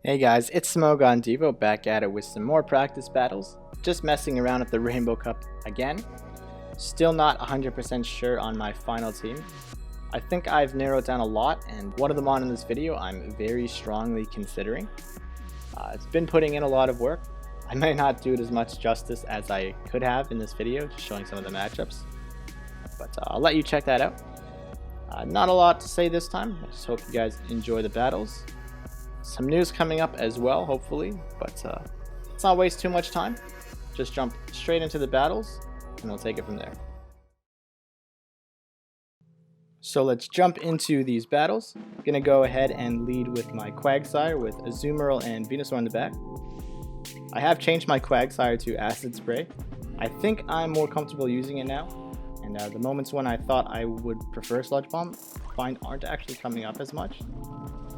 Hey guys, it's ItsSMOGONdevo back at it with some more practice battles. Just messing around at the Rainbow Cup again. Still not 100% sure on my final team. I think I've narrowed down a lot, and one of them on in this video I'm very strongly considering. It's been putting in a lot of work. I may not do it as much justice as I could have in this video, just showing some of the matchups. But I'll let you check that out. Not a lot to say this time. I just hope you guys enjoy the battles. Some news coming up as well, hopefully, but let's not waste too much time. Just jump straight into the battles, and we'll take it from there. So let's jump into these battles. I'm going to go ahead and lead with my Quagsire with Azumarill and Venusaur in the back. I have changed my Quagsire to Acid Spray. I think I'm more comfortable using it now, and the moments when I thought I would prefer Sludge Bomb aren't actually coming up as much.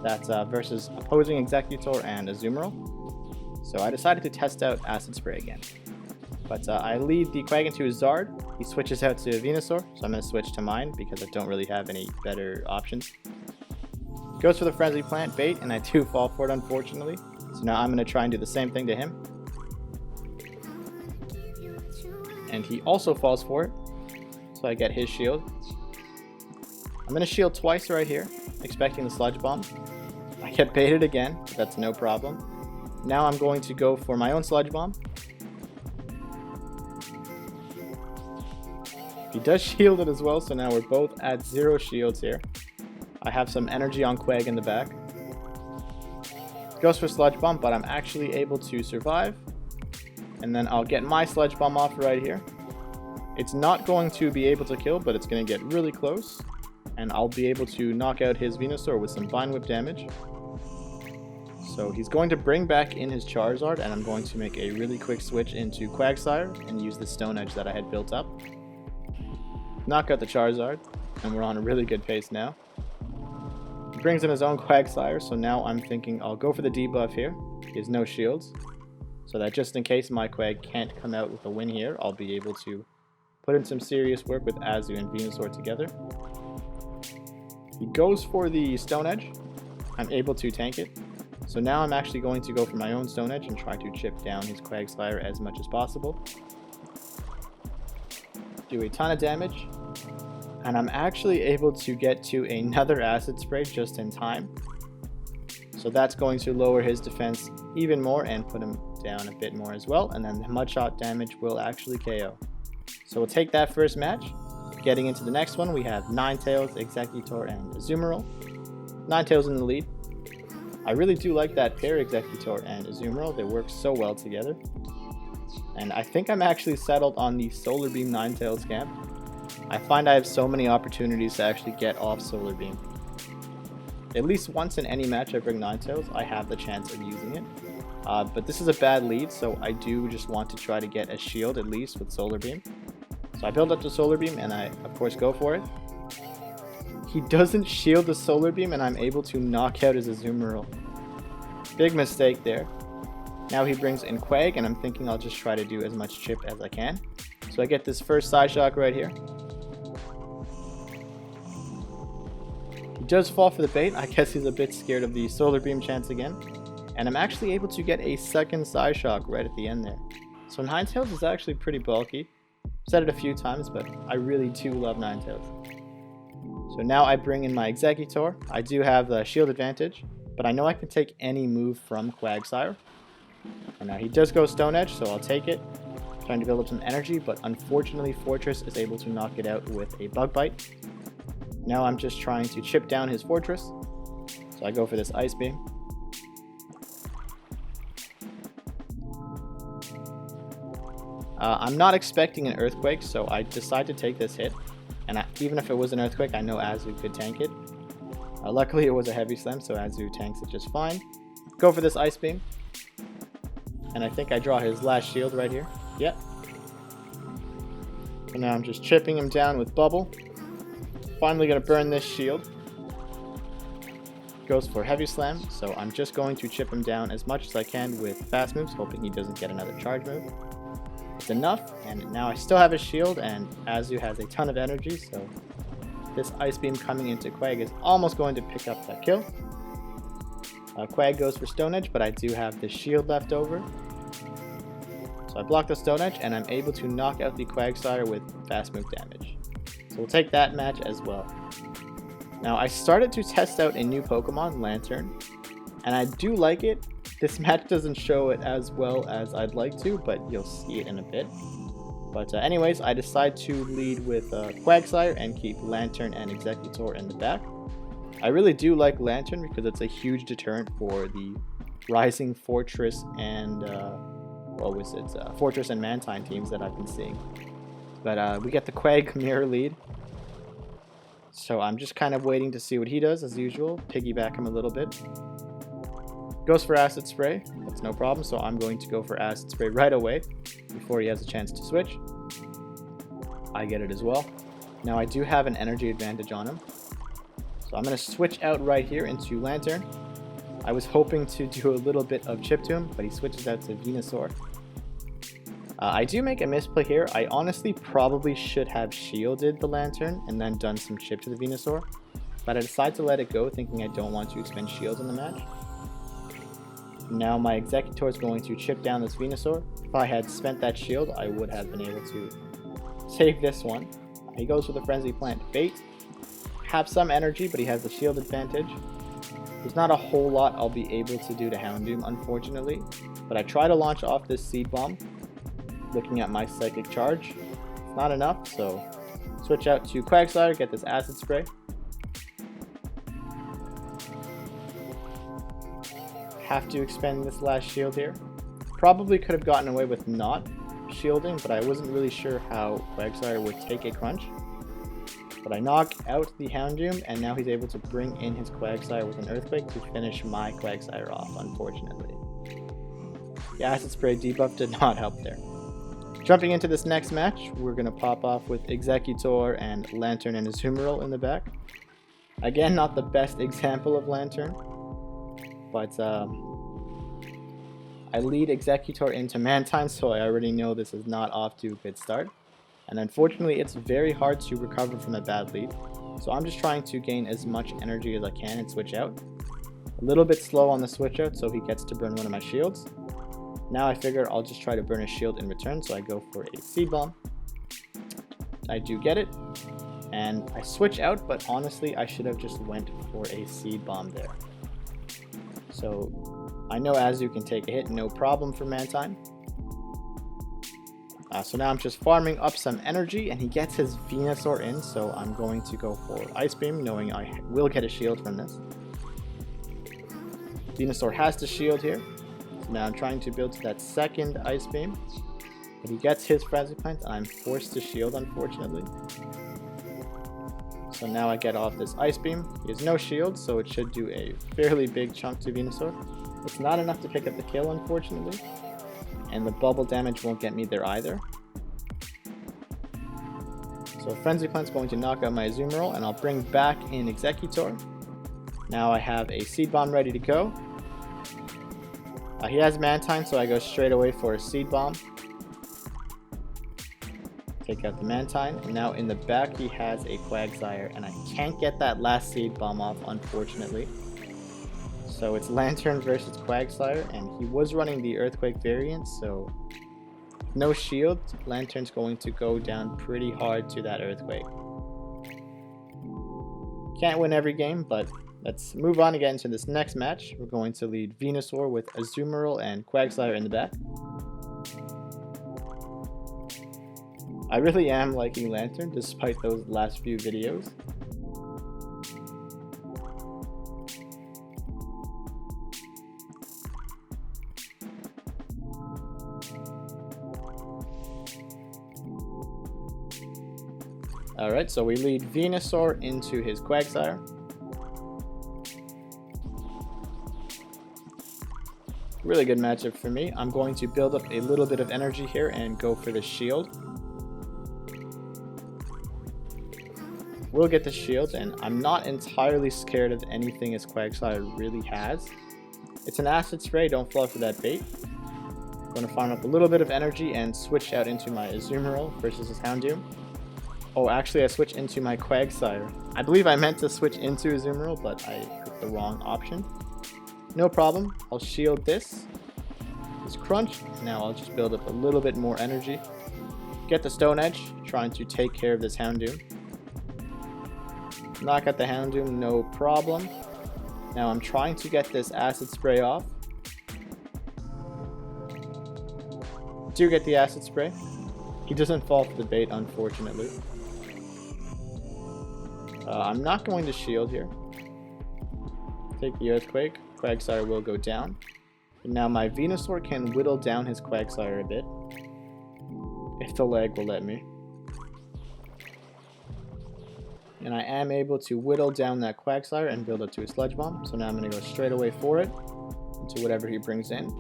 That's versus opposing Executor and Azumarill. So I decided to test out Acid Spray again. But I lead the Quag into his Zard. He switches out to Venusaur, so I'm going to switch to mine because I don't really have any better options. Goes for the Frenzy Plant bait, and I do fall for it unfortunately. So now I'm going to try and do the same thing to him. And he also falls for it, so I get his shield. I'm going to shield twice right here, expecting the Sludge Bomb. I get baited again, but that's no problem. Now I'm going to go for my own Sludge Bomb. He does shield it as well, so now we're both at 0 shields here. I have some energy on Quag in the back. Goes for Sludge Bomb, but I'm actually able to survive. And then I'll get my Sludge Bomb off right here. It's not going to be able to kill, but it's going to get really close. And I'll be able to knock out his Venusaur with some Vine Whip damage. So he's going to bring back in his Charizard, and I'm going to make a really quick switch into Quagsire and use the Stone Edge that I had built up. Knock out the Charizard, and we're on a really good pace now. He brings in his own Quagsire, so now I'm thinking I'll go for the debuff here. He has no shields, so that just in case my Quag can't come out with a win here, I'll be able to put in some serious work with Azu and Venusaur together. He goes for the Stone Edge. I'm able to tank it. So now I'm actually going to go for my own Stone Edge and try to chip down his Quagsire as much as possible. Do a ton of damage. And I'm actually able to get to another Acid Spray just in time. So that's going to lower his defense even more and put him down a bit more as well. And then the Mudshot damage will actually KO. So we'll take that first match. Getting into the next one, we have Ninetales, Executor, and Azumarill. Ninetales in the lead. I really do like that pair, Executor and Azumarill. They work so well together. And I think I'm actually settled on the Solar Beam Ninetales camp. I find I have so many opportunities to actually get off Solar Beam. At least once in any match I bring Ninetales, I have the chance of using it. But this is a bad lead, so I do just want to try to get a shield at least with Solar Beam. So I build up the Solar Beam and I, of course, go for it. He doesn't shield the Solar Beam and I'm able to knock out his Azumarill. Big mistake there. Now he brings in Quag and I'm thinking I'll just try to do as much chip as I can. So I get this first Side Shock right here. He does fall for the bait. I guess he's a bit scared of the Solar Beam chance again. And I'm actually able to get a second Side Shock right at the end there. So Ninetales is actually pretty bulky. I've said it a few times, but I really do love Ninetales. So now I bring in my Executor. I do have the shield advantage, but I know I can take any move from Quagsire. And now he does go Stone Edge, so I'll take it. Trying to build up some energy, but unfortunately Fortress is able to knock it out with a Bug Bite. Now I'm just trying to chip down his Fortress. So I go for this Ice Beam. I'm not expecting an Earthquake, so I decide to take this hit. And even if it was an Earthquake, I know Azu could tank it. Luckily, it was a Heavy Slam, so Azu tanks it just fine. Go for this Ice Beam. And I think I draw his last shield right here. Yep. So now I'm just chipping him down with Bubble. Finally going to burn this shield. Goes for Heavy Slam, so I'm just going to chip him down as much as I can with fast moves, hoping he doesn't get another charge move. It's enough, and now I still have his shield, and Azu has a ton of energy, so this Ice Beam coming into Quag is almost going to pick up that kill. Quag goes for Stone Edge, but I do have the shield left over. So I block the Stone Edge, and I'm able to knock out the Quagsire with fast move damage. So we'll take that match as well. Now I started to test out a new Pokemon, Lanturn, and I do like it. This match doesn't show it as well as I'd like to, but you'll see it in a bit. But anyways, I decide to lead with Quagsire and keep Lanturn and Exeggutor in the back. I really do like Lanturn because it's a huge deterrent for the Rising Fortress and Fortress and Mantine teams that I've been seeing. But we get the Quag mirror lead, so I'm just kind of waiting to see what he does as usual. Piggyback him a little bit. Goes for Acid Spray. That's no problem. So I'm going to go for Acid Spray right away before he has a chance to switch. I get it as well. Now I do have an energy advantage on him. So I'm going to switch out right here into Lanturn. I was hoping to do a little bit of chip to him, but he switches out to Venusaur. I do make a misplay here. I honestly probably should have shielded the Lanturn and then done some chip to the Venusaur, but I decided to let it go, thinking I don't want to expend shields in the match. Now my Exeggutor is going to chip down this Venusaur. If I had spent that shield, I would have been able to save this one. He goes for the Frenzy Plant Bait. Have some energy, but he has the shield advantage. There's not a whole lot I'll be able to do to Houndoom, unfortunately, but I try to launch off this Seed Bomb. Looking at my Psychic Charge, it's not enough, so switch out to Quagsire, get this Acid Spray. Have to expend this last shield here. Probably could have gotten away with not shielding, but I wasn't really sure how Quagsire would take a crunch. But I knock out the Houndoom, and now he's able to bring in his Quagsire with an Earthquake to finish my Quagsire off, unfortunately. The Acid Spray debuff did not help there. Jumping into this next match, we're going to pop off with Exeggutor and Lanturn and Azumarill in the back. Again, not the best example of Lanturn, but I lead Exeggutor into Mantine, so I already know this is not off to a good start. And unfortunately, it's very hard to recover from a bad lead, so I'm just trying to gain as much energy as I can and switch out. A little bit slow on the switch out, so he gets to burn one of my shields. Now I figure I'll just try to burn a shield in return, so I go for a Seed Bomb. I do get it, and I switch out, but honestly I should have just went for a Seed Bomb there. So I know Azu can take a hit, no problem for Mantine. So now I'm just farming up some energy, and he gets his Venusaur in, so I'm going to go for Ice Beam, knowing I will get a shield from this. Venusaur has the shield here. So now I'm trying to build to that second Ice Beam, but he gets his Frenzy Plant, and I'm forced to shield, unfortunately. So now I get off this Ice Beam. He has no shield, so it should do a fairly big chunk to Venusaur. It's not enough to pick up the kill, unfortunately, and the bubble damage won't get me there either. So Frenzy Plant's going to knock out my Azumarill, and I'll bring back in Exeggutor. Now I have a Seed Bomb ready to go. He has Mantine, so I go straight away for a Seed Bomb. Take out the Mantine, and now in the back he has a Quagsire, and I can't get that last Seed Bomb off, unfortunately. So it's Lanturn versus Quagsire, and he was running the Earthquake variant, so no shield. Lanturn's going to go down pretty hard to that Earthquake. Can't win every game, but let's move on and get into this next match. We're going to lead Venusaur with Azumarill and Quagsire in the back. I really am liking Lanturn despite those last few videos. Alright, so we lead Venusaur into his Quagsire. Really good matchup for me. I'm going to build up a little bit of energy here and go for the shield. We'll get the shield, and I'm not entirely scared of anything his Quagsire really has. It's an Acid Spray, don't fall for that bait. I'm going to farm up a little bit of energy and switch out into my Azumarill versus his Houndoom. Oh, actually I switched into my Quagsire. I believe I meant to switch into Azumarill, but I picked the wrong option. No problem. I'll shield this crunch. Now I'll just build up a little bit more energy. Get the Stone Edge, trying to take care of this Houndoom. Knock out the Houndoom, no problem. Now I'm trying to get this Acid Spray off. Do get the Acid Spray. He doesn't fall for the bait, unfortunately. I'm not going to shield here. Take the Earthquake. Quagsire will go down. And now my Venusaur can whittle down his Quagsire a bit, if the leg will let me. And I am able to whittle down that Quagsire and build up to a Sludge Bomb. So now I'm going to go straight away for it, into whatever he brings in.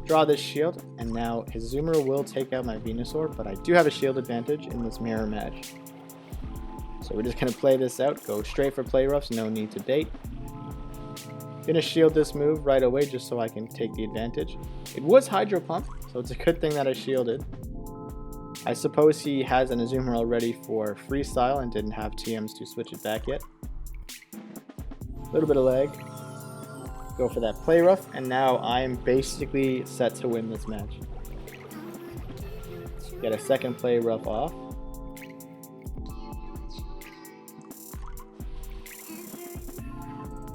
Draw this shield, and now his Azumarill will take out my Venusaur, but I do have a shield advantage in this mirror match. So we're just going to play this out, go straight for play roughs, no need to bait. Gonna shield this move right away just so I can take the advantage. It was Hydro Pump, so it's a good thing that I shielded. I suppose he has an Azumarill ready for freestyle and didn't have TMs to switch it back yet. A little bit of lag. Go for that play rough, and now I'm basically set to win this match. Get a second play rough off.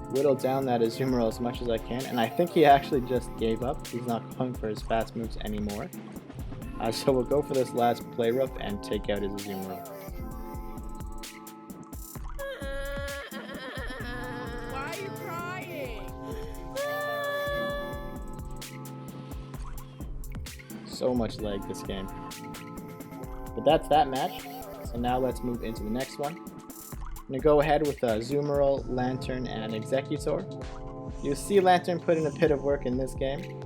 Whittle down that Azumarill as much as I can, and I think he actually just gave up. He's not going for his fast moves anymore. So we'll go for this last play rough and take out his Azumarill. Why are you crying? So much lag this game. But that's that match. So now let's move into the next one. I'm going to go ahead with Azumarill, Lanturn, and Executor. You'll see Lanturn put in a bit of work in this game.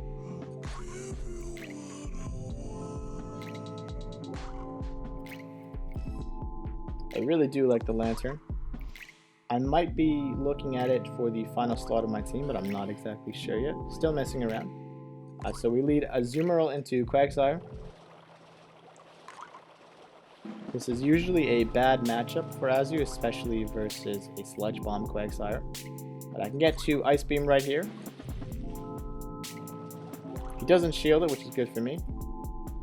I really do like the Lanturn. I might be looking at it for the final slot of my team, but I'm not exactly sure yet. Still messing around. So we lead Azumarill into Quagsire. This is usually a bad matchup for Azu, especially versus a Sludge Bomb Quagsire. But I can get to Ice Beam right here. He doesn't shield it, which is good for me.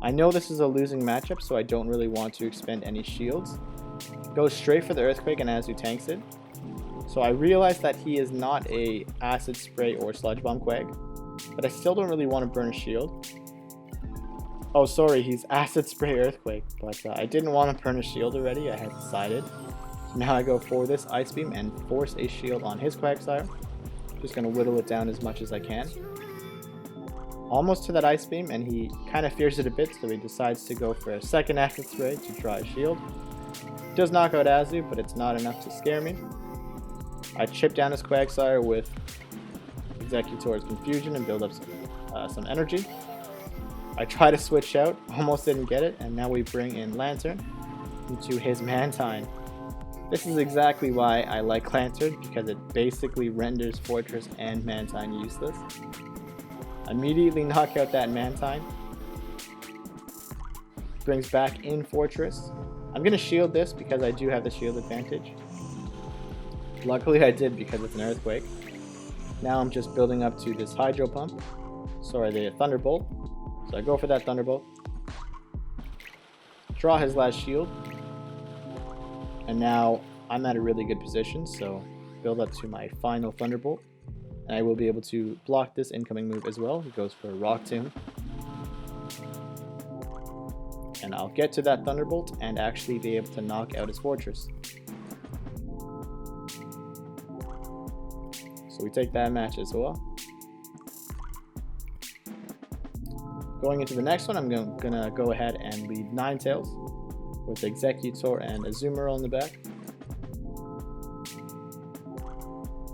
I know this is a losing matchup, so I don't really want to expend any shields. Goes straight for the Earthquake and Azu tanks it. So I realize that he is not a Acid Spray or Sludge Bomb Quag, but I still don't really want to burn a shield. Oh, sorry, he's Acid Spray Earthquake, but I didn't want to burn a shield already, I had decided. So now I go for this Ice Beam and force a shield on his Quagsire. Just going to whittle it down as much as I can. Almost to that Ice Beam, and he kind of fears it a bit, so he decides to go for a second Acid Spray to try a shield. Does knock out Azu, but it's not enough to scare me. I chip down his Quagsire with Executor's Confusion and build up some energy. I try to switch out, almost didn't get it, and now we bring in Lanturn into his Mantine. This is exactly why I like Lanturn, because it basically renders Fortress and Mantine useless. Immediately knock out that Mantine. Brings back in Fortress. I'm going to shield this because I do have the shield advantage. Luckily I did because it's an Earthquake. Now I'm just building up to this Hydro Pump. Sorry, the Thunderbolt. So I go for that Thunderbolt. Draw his last shield. And now I'm at a really good position, so build up to my final Thunderbolt. And I will be able to block this incoming move as well. He goes for a Rock Tomb. And I'll get to that Thunderbolt and actually be able to knock out his Fortress. So we take that match as well. Going into the next one, I'm gonna go ahead and lead Ninetales with Executor and Azumarill in the back.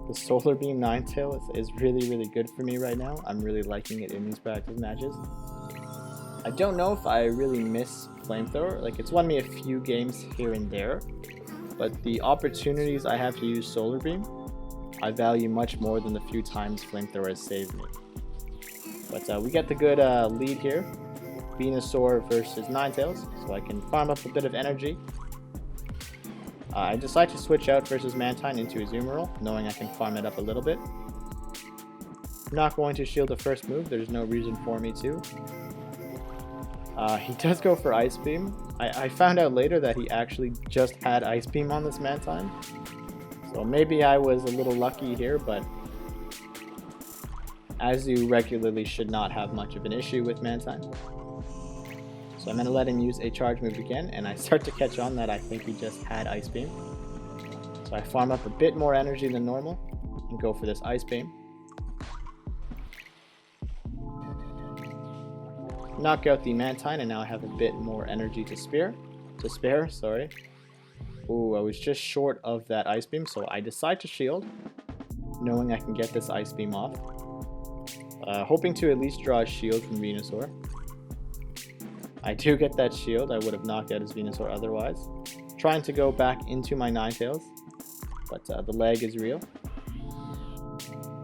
The Solar Beam Ninetales is really, really good for me right now. I'm really liking it in these practice matches. I don't know if I really miss Flamethrower. Like, it's won me a few games here and there, but the opportunities I have to use Solar Beam, I value much more than the few times Flamethrower has saved me. But we get the good lead here. Venusaur versus Ninetales, so I can farm up a bit of energy. I decide to switch out versus Mantine into Azumarill, knowing I can farm it up a little bit. not going to shield the first move. There's no reason for me to. He does go for Ice Beam. I found out later that he actually just had Ice Beam on this Mantine. So maybe I was a little lucky here, but Azu regularly should not have much of an issue with Mantine. So I'm going to let him use a charge move again, and I start to catch on that I think he just had Ice Beam. So I farm up a bit more energy than normal and go for this Ice Beam. Knock out the Mantine, and now I have a bit more energy to spare. Sorry. Ooh, I was just short of that Ice Beam, so I decide to shield, knowing I can get this Ice Beam off. Hoping to at least draw a shield from Venusaur. I do get that shield. I would have knocked out his Venusaur otherwise. Trying to go back into my Ninetales, but the lag is real.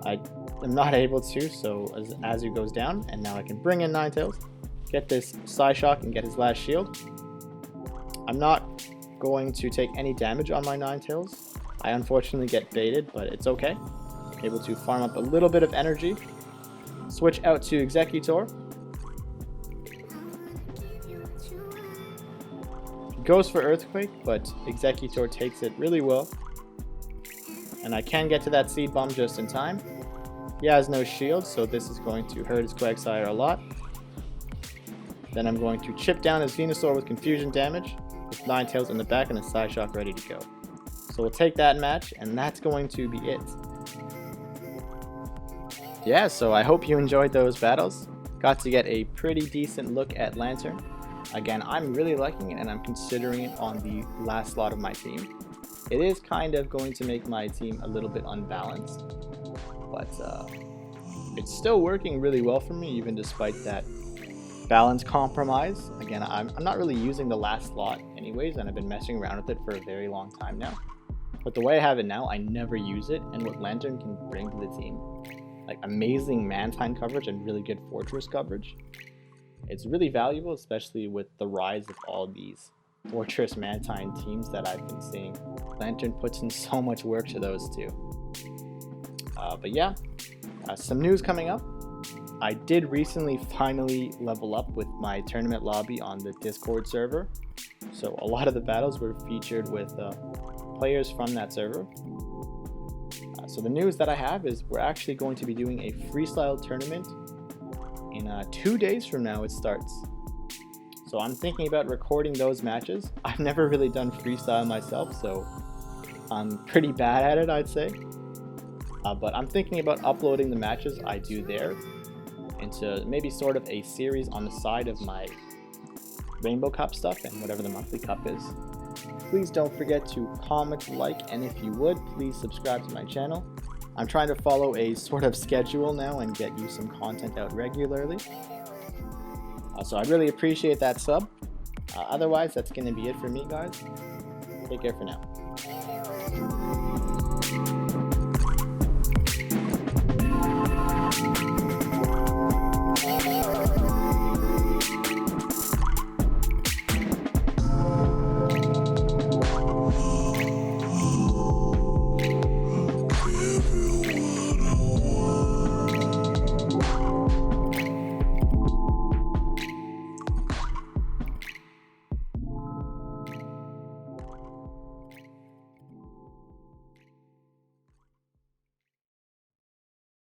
I am not able to, so Azu goes down, and now I can bring in Ninetales, get this Psyshock, and get his last shield. I'm not going to take any damage on my Ninetales. I unfortunately get baited, but it's okay. I'm able to farm up a little bit of energy. Switch out to Executor. Goes for Earthquake, but Executor takes it really well. And I can get to that Seed Bomb just in time. He has no shield, so this is going to hurt his Quagsire a lot. Then I'm going to chip down his Venusaur with Confusion damage, with Ninetales in the back and a Psyshock ready to go. So we'll take that match, and that's going to be it. Yeah, so I hope you enjoyed those battles. Got to get a pretty decent look at Lanturn. Again, I'm really liking it, and I'm considering it on the last slot of my team. It is kind of going to make my team a little bit unbalanced, but it's still working really well for me, even despite that balance compromise. Again, I'm not really using the last slot anyways, and I've been messing around with it for a very long time now. But the way I have it now, I never use it, and what Lanturn can bring to the team, like amazing Mantine coverage and really good Fortress coverage, it's really valuable, especially with the rise of all these Fortress Mantine teams that I've been seeing. Lanturn puts in so much work to those two. But yeah, some news coming up. I did recently finally level up with my tournament lobby on the Discord server. So a lot of the battles were featured with players from that server. So the news that I have is we're actually going to be doing a freestyle tournament in 2 days from now. It starts. So I'm thinking about recording those matches. I've never really done freestyle myself, so I'm pretty bad at it, I'd say. But I'm thinking about uploading the matches I do there into maybe sort of a series on the side of my Rainbow Cup stuff and whatever the monthly cup is. Please don't forget to comment, like, and if you would, please subscribe to my channel. I'm trying to follow a sort of schedule now and get you some content out regularly. So I really appreciate that sub. Otherwise, that's going to be it for me, guys. Take care for now.